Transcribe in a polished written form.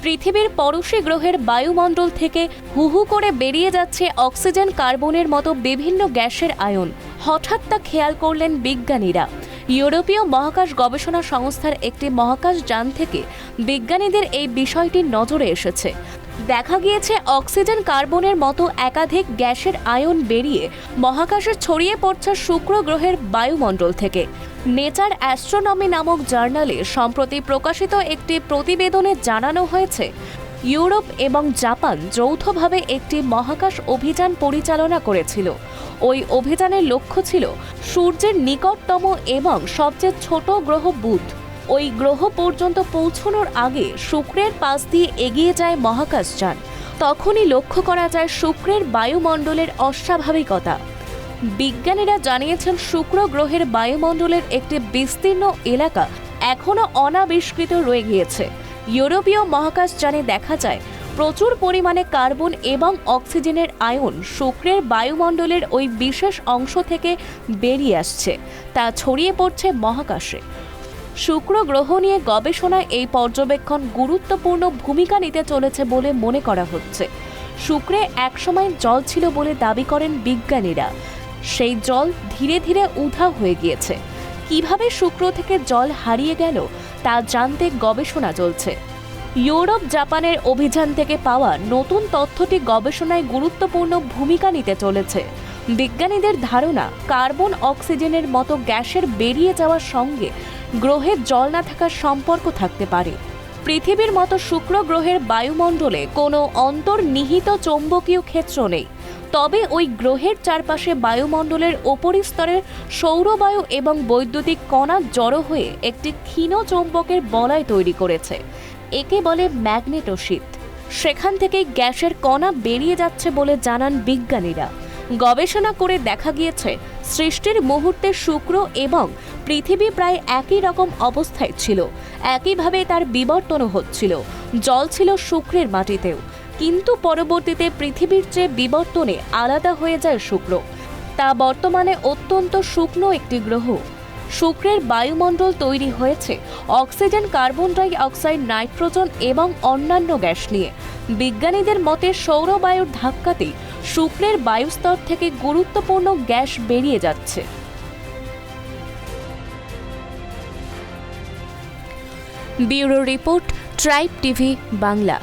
পৃথিবীর পড়শি গ্রহের বায়ুমণ্ডল থেকে হু হু করে বেরিয়ে যাচ্ছে অক্সিজেন, কার্বনের মতো বিভিন্ন গ্যাসের আয়ন। হঠাৎ তা খেয়াল করলেন বিজ্ঞানীরা। ইউরোপীয় মহাকাশ গবেষণা সংস্থার একটি মহাকাশ যান থেকে বিজ্ঞানীদের এই বিষয়টি নজরে এসেছে। দেখা গিয়েছে অক্সিজেন, কার্বনের মতো একাধিক গ্যাসের আয়ন বেরিয়ে মহাকাশে ছড়িয়ে পড়ছে শুক্র গ্রহের বায়ুমণ্ডল থেকে। নেচার অ্যাস্ট্রোনমি নামক জার্নালে সম্প্রতি প্রকাশিত একটি প্রতিবেদনে জানানো হয়েছে, ইউরোপ এবং জাপান যৌথভাবে একটি মহাকাশ অভিযান পরিচালনা করেছিল। ওই অভিযানের লক্ষ্য ছিল সূর্যের নিকটতম এবং সবচেয়ে ছোট গ্রহ বুধ। ওই গ্রহ পর্যন্ত পৌঁছানোর আগে শুক্রের পাশ দিয়ে এগিয়ে যায় মহাকাশযান। তখনই লক্ষ্য করা যায় শুক্রের বায়ুমণ্ডলের অস্বাভাবিকতা। বিজ্ঞানীরা জানিয়েছেন, শুক্র গ্রহের বায়ুমণ্ডলের একটি বিস্তীর্ণ এলাকা এখনও অনাবিষ্কৃত রয়ে গিয়েছে। ইউরোপীয় মহাকাশযানে দেখা যায় প্রচুর পরিমাণে কার্বন এবং অক্সিজেনের আয়ন শুক্রের বায়ুমণ্ডলের ওই বিশেষ অংশ থেকে বেরিয়ে আসছে, তা ছড়িয়ে পড়ছে মহাকাশে। শুক্র গ্রহ নিয়ে গবেষণায় এই পর্যবেক্ষণ গুরুত্বপূর্ণ ভূমিকা নিতে চলেছে বলে মনে করা হচ্ছে। শুক্রে একসময় জল ছিল বলে দাবি করেন বিজ্ঞানীরা। সেই জল ধীরে ধীরে উধাও হয়ে গিয়েছে। কিভাবে শুক্র থেকে জল হারিয়ে গেল তা জানতে গবেষণা চলছে। ইউরোপ জাপানের অভিযান থেকে পাওয়া নতুন তথ্যটি গবেষণায় গুরুত্বপূর্ণ ভূমিকা নিতে চলেছে। বিজ্ঞানীদের ধারণা, কার্বন, অক্সিজেনের মতো গ্যাসের বেরিয়ে যাওয়ার সঙ্গে গ্রহের জল না থাকার সম্পর্ক থাকতে পারে। পৃথিবীর মতো শুক্র গ্রহের বায়ুমণ্ডলে কোনো অন্তর্নিহিত চৌম্বকীয় ক্ষেত্র নেই। তবে ওই গ্রহের চারপাশে বায়ুমণ্ডলের উপরিস্তরের সৌরবায়ু এবং বৈদ্যুতিক কণা জড়ো হয়ে একটি ক্ষীণ চৌম্বকের বলয় তৈরি করেছে। একে বলে ম্যাগনেটোশীথ। সেখান থেকেই গ্যাসের কণা বেরিয়ে যাচ্ছে বলে জানান বিজ্ঞানীরা। গবেষণা করে দেখা গিয়েছে, সৃষ্টির মুহূর্তে শুক্র এবং পৃথিবী প্রায় একই রকম অবস্থায় ছিল। একইভাবে তার বিবর্তনও হচ্ছিল। জল ছিল শুক্রের মাটিতেও, কিন্তু পরবর্তীতে পৃথিবীর চেয়ে বিবর্তনে আলাদা হয়ে যায় শুক্র। তা বর্তমানে অত্যন্ত শুকনো একটি গ্রহ। শুক্রের বায়ুমণ্ডল তৈরি হয়েছে oxygen, carbon die oxide, nitrogen এবং অন্যান্য গ্যাস নিয়ে। বিজ্ঞানীদের মতে সৌরবায়ুর ধাক্কাতেই শুক্রের বায়ুস্তর থেকে গুরুত্বপূর্ণ গ্যাস বেরিয়ে যাচ্ছে। Bureau report, tribe TV Bangla.